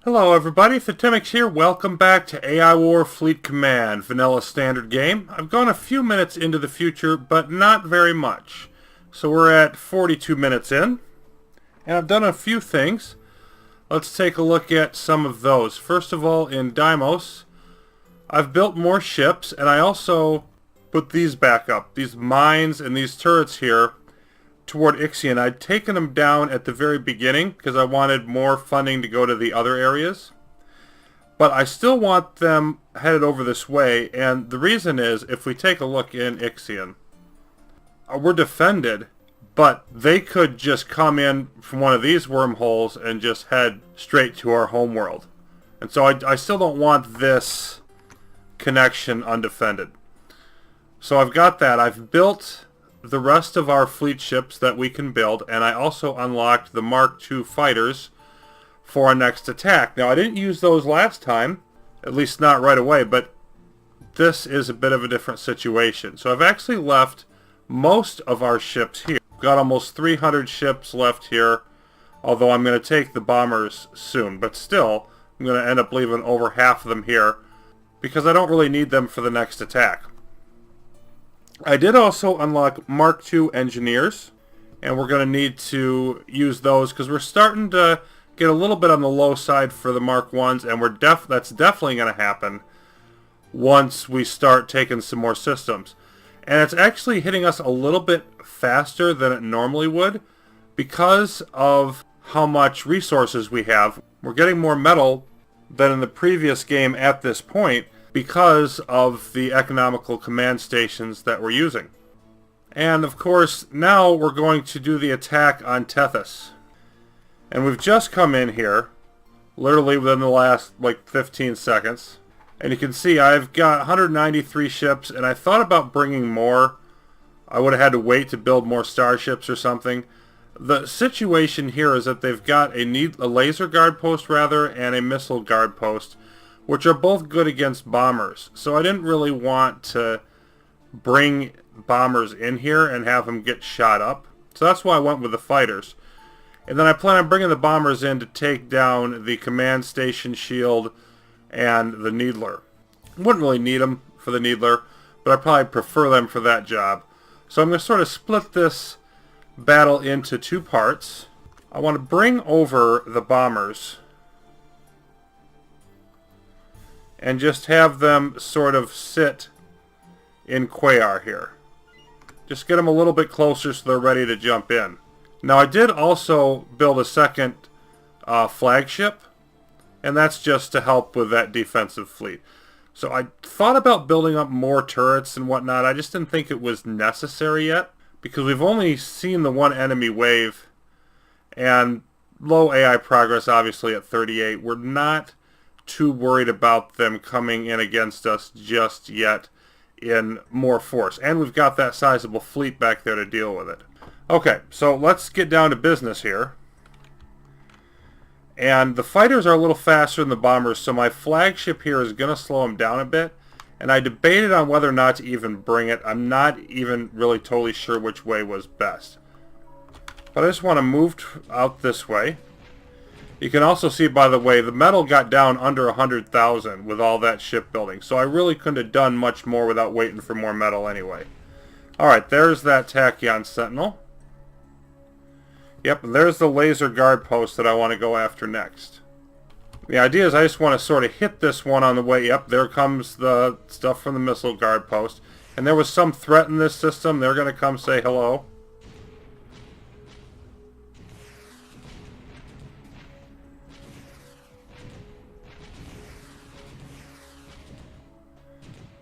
Hello everybody, Tethys here. Welcome back to AI War Fleet Command, vanilla standard game. I've gone a few minutes into the future, but not very much. So we're at 42 minutes in, and I've done a few things. Let's take a look at some of those. First of all, in Deimos, I've built more ships, and I also put these back up. These mines and these turrets here toward Ixion. I'd taken them down at the very beginning because I wanted more funding to go to the other areas. But I still want them headed over this way, and the reason is, if we take a look in Ixion, we're defended, but they could just come in from one of these wormholes and just head straight to our homeworld. And so I still don't want this connection undefended. So I've got that. I've built the rest of our fleet ships that we can build, and I also unlocked the Mark II fighters for our next attack. Now, I didn't use those last time, at least not right away, but this is a bit of a different situation. So I've actually left most of our ships here. We've got almost 300 ships left here, although I'm going to take the bombers soon, but still, I'm going to end up leaving over half of them here because I don't really need them for the next attack. I did also unlock Mark II engineers, and we're going to need to use those because we're starting to get a little bit on the low side for the Mark Is, and that's definitely going to happen once we start taking some more systems. And it's actually hitting us a little bit faster than it normally would because of how much resources we have. We're getting more metal than in the previous game at this point, because of the economical command stations that we're using. And of course, now we're going to do the attack on Tethys. And we've just come in here, literally within the last 15 seconds. And you can see I've got 193 ships, and I thought about bringing more. I would have had to wait to build more starships or something. The situation here is that they've got a laser guard post and a missile guard post, which are both good against bombers. So I didn't really want to bring bombers in here and have them get shot up. So that's why I went with the fighters. And then I plan on bringing the bombers in to take down the command station shield and the needler. Wouldn't really need them for the needler, but I probably prefer them for that job. So I'm going to sort of split this battle into two parts. I want to bring over the bombers and just have them sort of sit in Quayar here. Just get them a little bit closer so they're ready to jump in. Now, I did also build a second flagship, and that's just to help with that defensive fleet. So I thought about building up more turrets and whatnot. I just didn't think it was necessary yet, because we've only seen the one enemy wave, and low AI progress, obviously, at 38. We're not too worried about them coming in against us just yet in more force. And we've got that sizable fleet back there to deal with it. Okay, so let's get down to business here. And the fighters are a little faster than the bombers, so my flagship here is going to slow them down a bit. And I debated on whether or not to even bring it. I'm not even really totally sure which way was best. But I just want to move out this way. You can also see, by the way, the metal got down under 100,000 with all that shipbuilding. So I really couldn't have done much more without waiting for more metal anyway. Alright, there's that Tachyon Sentinel. Yep, and there's the laser guard post that I want to go after next. The idea is I just want to sort of hit this one on the way up. There comes the stuff from the missile guard post. And there was some threat in this system. They're going to come say hello.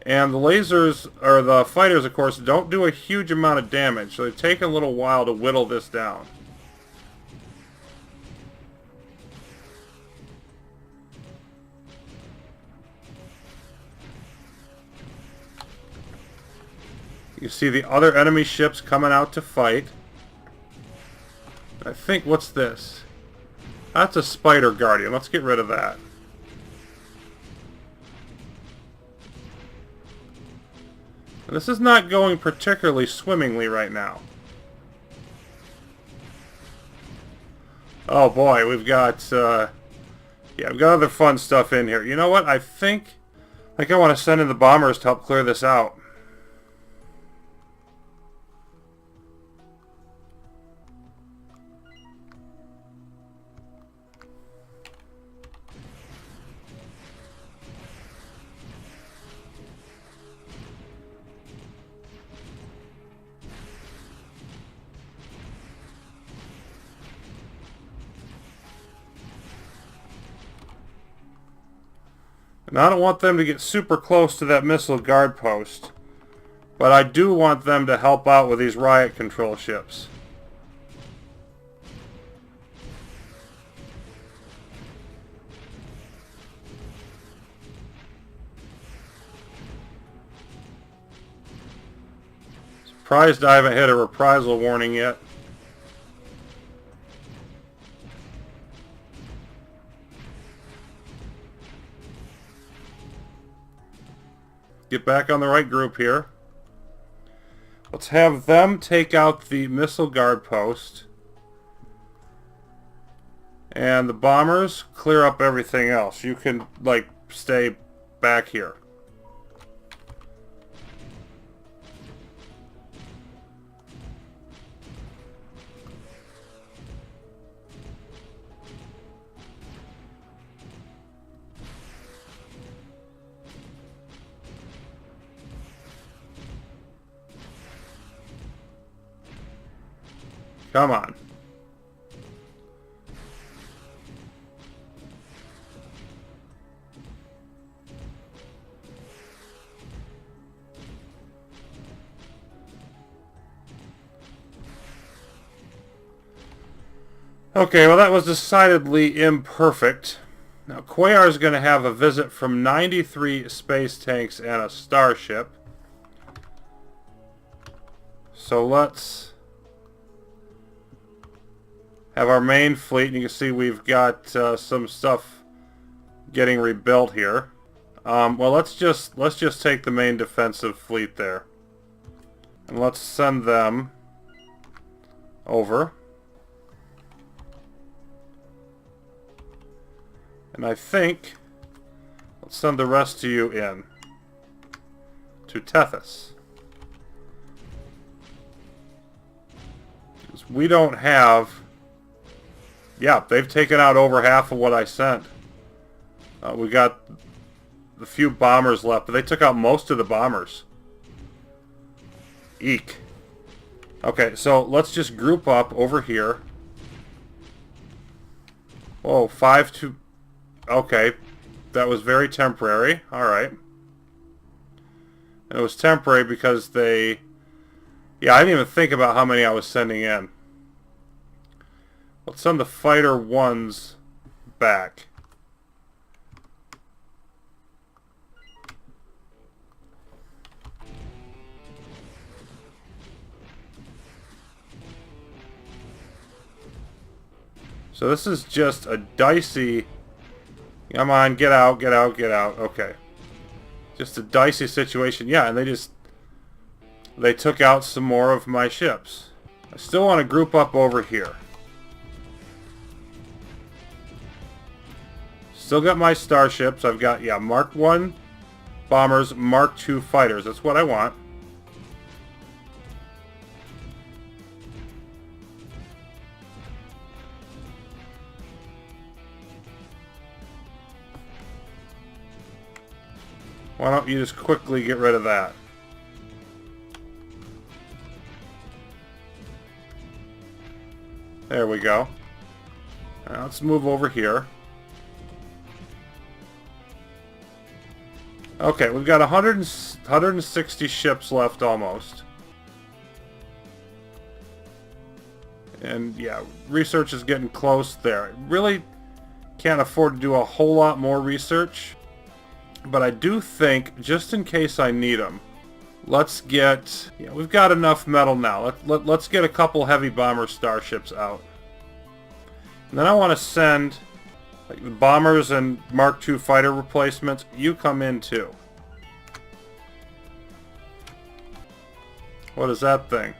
And the lasers, or the fighters, of course, don't do a huge amount of damage, so they've taken a little while to whittle this down. You see the other enemy ships coming out to fight. I think, what's this? That's a Spider Guardian. Let's get rid of that. This is not going particularly swimmingly right now. Oh boy, we've got Yeah, I've got other fun stuff in here. You know what? I think I want to send in the bombers to help clear this out. And I don't want them to get super close to that missile guard post. But I do want them to help out with these riot control ships. Surprised I haven't hit a reprisal warning yet. Get back on the right group here. Let's have them take out the missile guard post. And the bombers clear up everything else. You can, like, stay back here. Come on. Okay, well that was decidedly imperfect. Now Quayar is going to have a visit from 93 space tanks and a starship. So let's have our main fleet, and you can see we've got some stuff getting rebuilt here. Well, let's just take the main defensive fleet there, and let's send them over. And I think let's send the rest of you in to Tethys. Because we don't have... Yeah, they've taken out over half of what I sent. We got a few bombers left, but they took out most of the bombers. Eek. Okay, so let's just group up over here. Oh, 5 to... Okay, that was very temporary. Alright. And it was temporary because they... Yeah, I didn't even think about how many I was sending in. Let's send the fighter ones back. So this is just a dicey... Come on, get out, get out, get out. Okay. Just a dicey situation. Yeah, and they took out some more of my ships. I still want to group up over here. Still got my starships. I've got, yeah, Mark 1 bombers, Mark 2 fighters. That's what I want. Why don't you just quickly get rid of that? There we go. Now let's move over here. Okay, we've got 160 ships left almost. And yeah, research is getting close there. Really can't afford to do a whole lot more research. But I do think, just in case I need them, let's get... Yeah, we've got enough metal now. Let's get a couple heavy bomber starships out. And then I want to send... Like the bombers and Mark II fighter replacements, you come in too. What is that thing?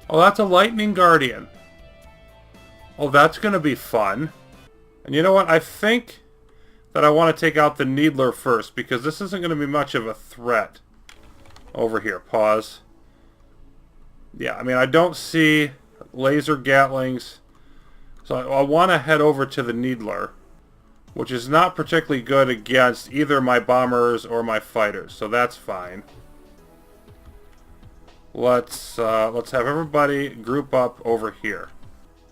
Oh, that's a Lightning Guardian. Oh, that's going to be fun. And you know what? I think that I want to take out the Needler first, because this isn't going to be much of a threat. Over here. Pause. Yeah, I mean, I don't see laser Gatlings. So I want to head over to the Needler, which is not particularly good against either my bombers or my fighters. So that's fine. Let's have everybody group up over here.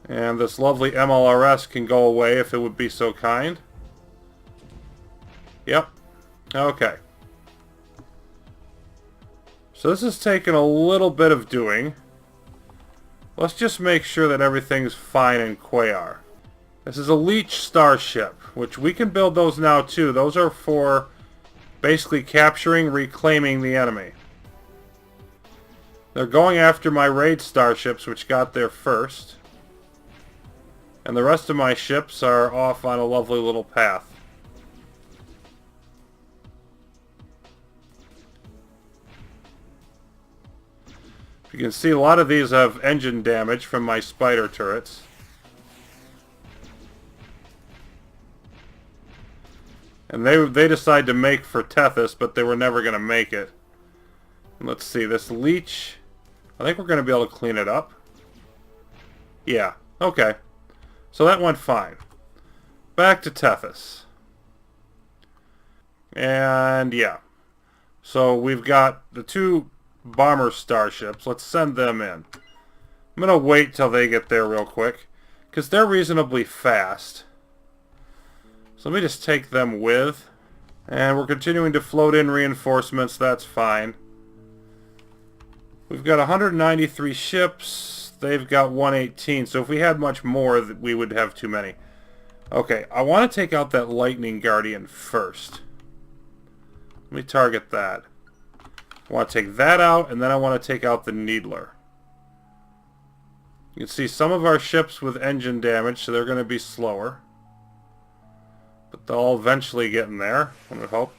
And this lovely MLRS can go away if it would be so kind. Yep. Okay. So this has taken a little bit of doing. Let's just make sure that everything's fine in Quayar. This is a Leech starship, which we can build those now too. Those are for basically capturing, reclaiming the enemy. They're going after my raid starships, which got there first. And the rest of my ships are off on a lovely little path. You can see a lot of these have engine damage from my spider turrets. And they decide to make for Tethys, but they were never going to make it. And let's see, this Leech, I think we're going to be able to clean it up. Yeah, okay. So that went fine. Back to Tethys. And yeah. So we've got the two bomber starships. Let's send them in. I'm going to wait till they get there real quick, because they're reasonably fast. So let me just take them with. And we're continuing to float in reinforcements. That's fine. We've got 193 ships. They've got 118. So if we had much more, we would have too many. Okay, I want to take out that Lightning Guardian first. Let me target that. I want to take that out, and then I want to take out the Needler. You can see some of our ships with engine damage, so they're going to be slower. But they'll eventually get in there, I would hope.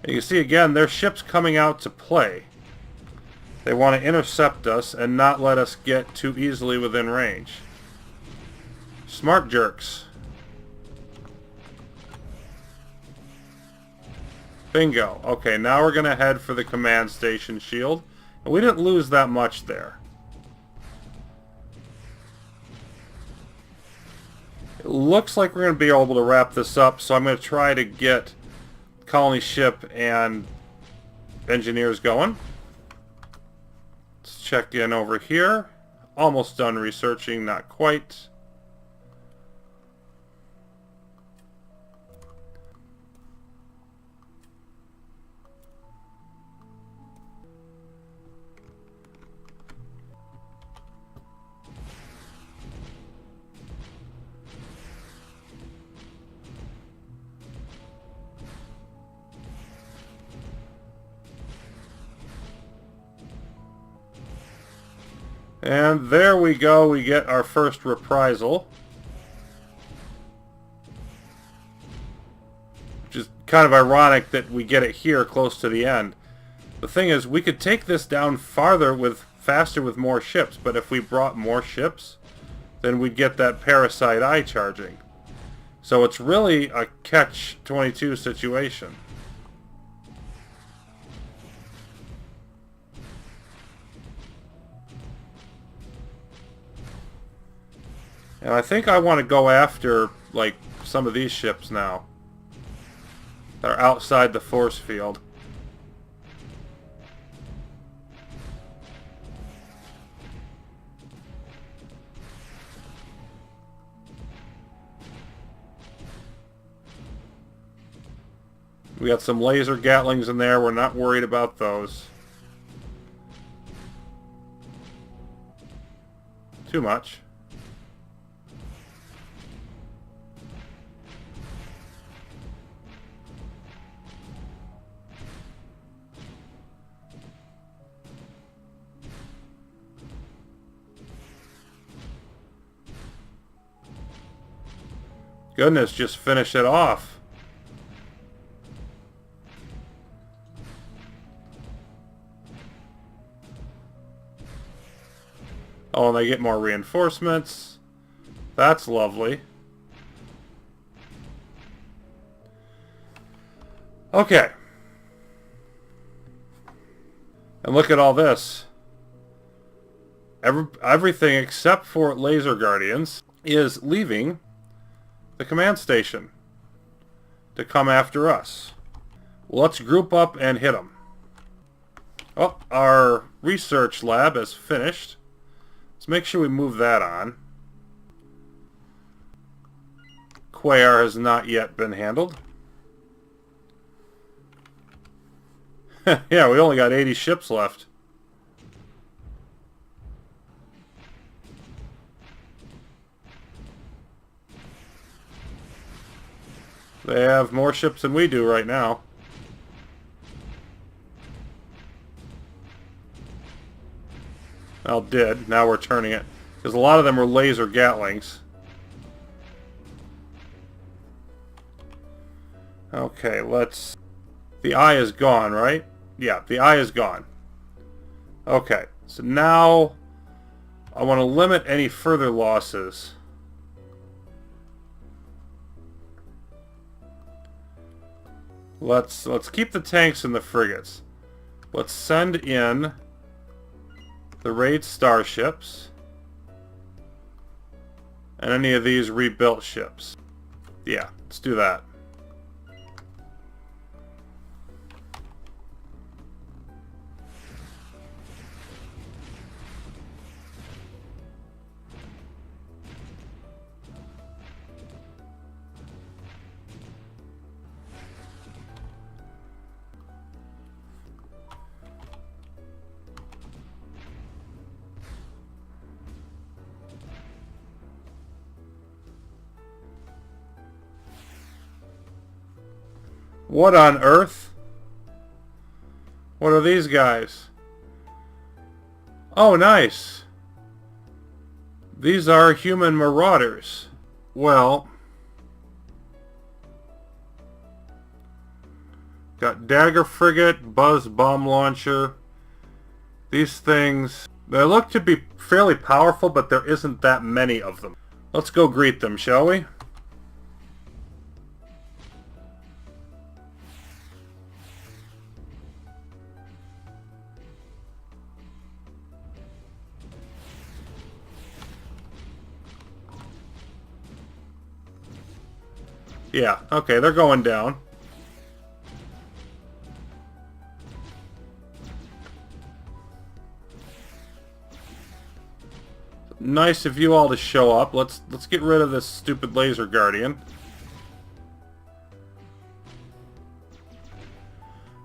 And you can see again, their ships coming out to play. They want to intercept us and not let us get too easily within range. Smart jerks. Bingo. Okay, now we're going to head for the command station shield. And we didn't lose that much there. It looks like we're going to be able to wrap this up, so I'm going to try to get colony ship and engineers going. Let's check in over here. Almost done researching, not quite. And there we go, we get our first reprisal. Which is kind of ironic that we get it here close to the end. The thing is, we could take this down farther faster with more ships, but if we brought more ships, then we'd get that Parasite Eye charging. So it's really a catch-22 situation. And I think I want to go after, like, some of these ships now that are outside the force field. We got some laser Gatlings in there. We're not worried about those. Too much. Goodness, just finish it off. Oh, and they get more reinforcements. That's lovely. Okay. And look at all this. Everything except for laser guardians is leaving the command station to come after us. Well, let's group up and hit them. Oh, our research lab is finished. Let's make sure we move that on. Quayar has not yet been handled. Yeah, we only got 80 ships left. They have more ships than we do right now. Well, did. Now we're turning it. Because a lot of them were laser Gatlings. Okay, let's... The eye is gone, right? Yeah, the eye is gone. Okay, so now I want to limit any further losses. Let's keep the tanks and the frigates. Let's send in the raid starships and any of these rebuilt ships. Yeah, let's do that. What on earth? What are these guys? Oh, nice. These are human marauders. Well, got dagger frigate, buzz bomb launcher. These things, they look to be fairly powerful, but there isn't that many of them. Let's go greet them, shall we? Yeah, okay, they're going down. Nice of you all to show up. Let's get rid of this stupid laser guardian.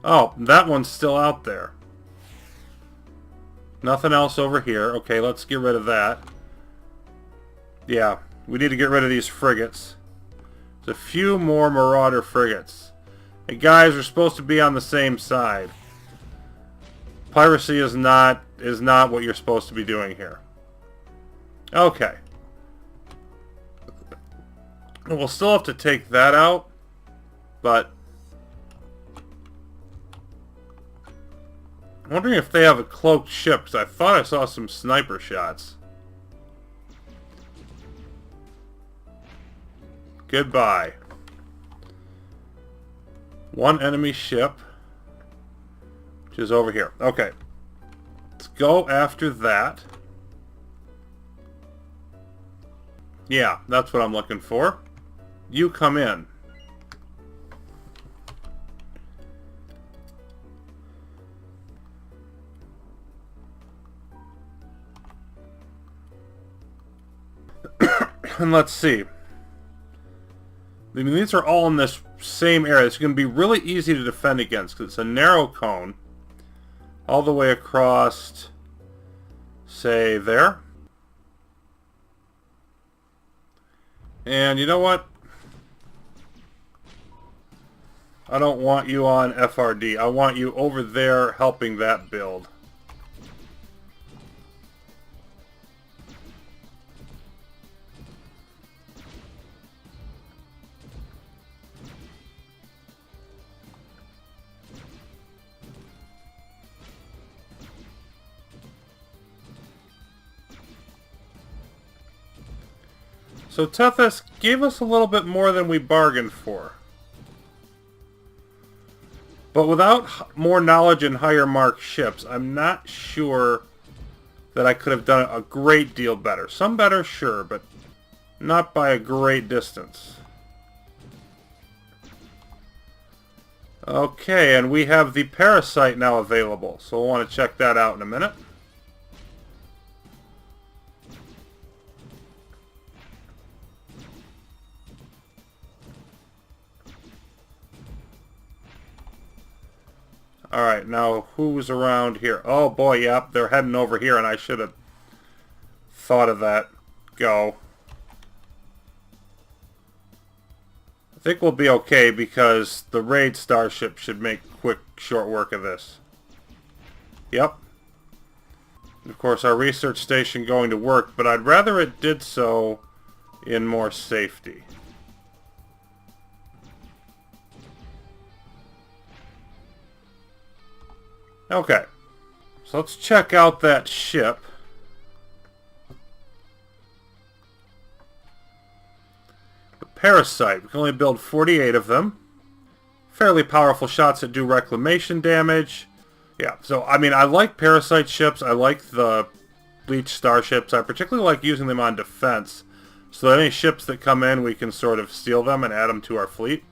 Oh, that one's still out there. Nothing else over here. Okay, let's get rid of that. Yeah, we need to get rid of these frigates. There's a few more marauder frigates. Hey guys, we're supposed to be on the same side. Piracy is not what you're supposed to be doing here. Okay. We'll still have to take that out, but I'm wondering if they have a cloaked ship, because I thought I saw some sniper shots. Goodbye. One enemy ship, which is over here. Okay. Let's go after that. Yeah, that's what I'm looking for. You come in. And let's see. I mean, these are all in this same area. It's going to be really easy to defend against because it's a narrow cone all the way across, say, there. And you know what? I don't want you on FRD. I want you over there helping that build. So Tethys gave us a little bit more than we bargained for. But without more knowledge and higher mark ships, I'm not sure that I could have done it a great deal better. Some better, sure, but not by a great distance. Okay, and we have the Parasite now available, so we'll want to check that out in a minute. Alright, now who's around here? Oh boy, yep, they're heading over here, and I should have thought of that. Go. I think we'll be okay because the raid starship should make quick, short work of this. Yep. Of course, our research station going to work, but I'd rather it did so in more safety. Okay, so let's check out that ship. The Parasite. We can only build 48 of them. Fairly powerful shots that do reclamation damage. Yeah, so, I mean, I like Parasite ships. I like the Bleach starships. I particularly like using them on defense, so that any ships that come in, we can sort of steal them and add them to our fleet.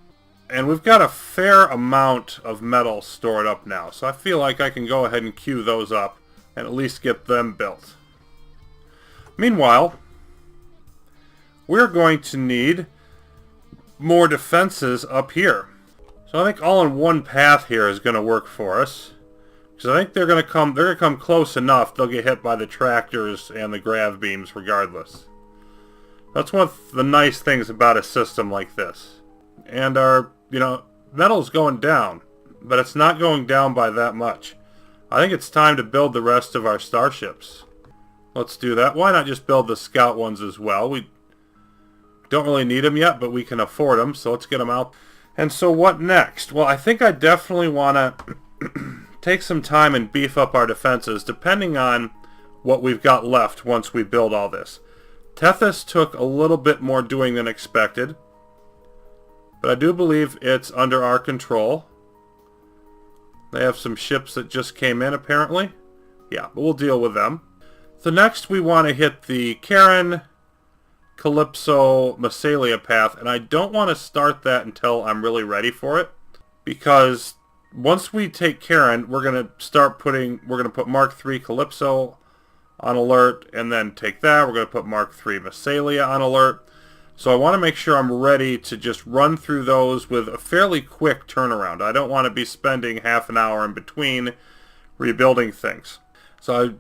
And we've got a fair amount of metal stored up now, so I feel like I can go ahead and queue those up and at least get them built. Meanwhile, we're going to need more defenses up here. So I think all in one path here is going to work for us. Because I think they're going to come close enough, they'll get hit by the tractors and the grav beams regardless. That's one of the nice things about a system like this. And our, metal's going down, but it's not going down by that much. I think it's time to build the rest of our starships. Let's do that. Why not just build the scout ones as well? We don't really need them yet, but we can afford them, so let's get them out. And so what next? Well, I think I definitely want to take some time and beef up our defenses, depending on what we've got left once we build all this. Tethys took a little bit more doing than expected, but I do believe it's under our control. They have some ships that just came in, apparently. Yeah, but we'll deal with them. So next we want to hit the Karen, Calypso, Massalia path, and I don't want to start that until I'm really ready for it, because once we take Karen, we're going to put Mark III Calypso on alert, and then take that. We're going to put Mark III Massalia on alert. So I want to make sure I'm ready to just run through those with a fairly quick turnaround. I don't want to be spending half an hour in between rebuilding things. So I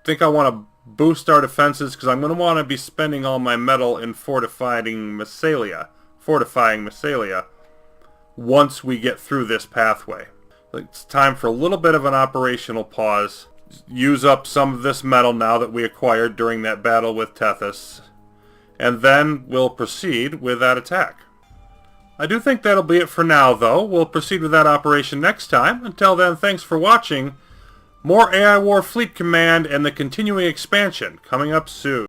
think I want to boost our defenses because I'm going to want to be spending all my metal in fortifying Massalia once we get through this pathway. It's time for a little bit of an operational pause. Use up some of this metal now that we acquired during that battle with Tethys. And then we'll proceed with that attack. I do think that'll be it for now, though. We'll proceed with that operation next time. Until then, thanks for watching. More AI War Fleet Command and the continuing expansion coming up soon.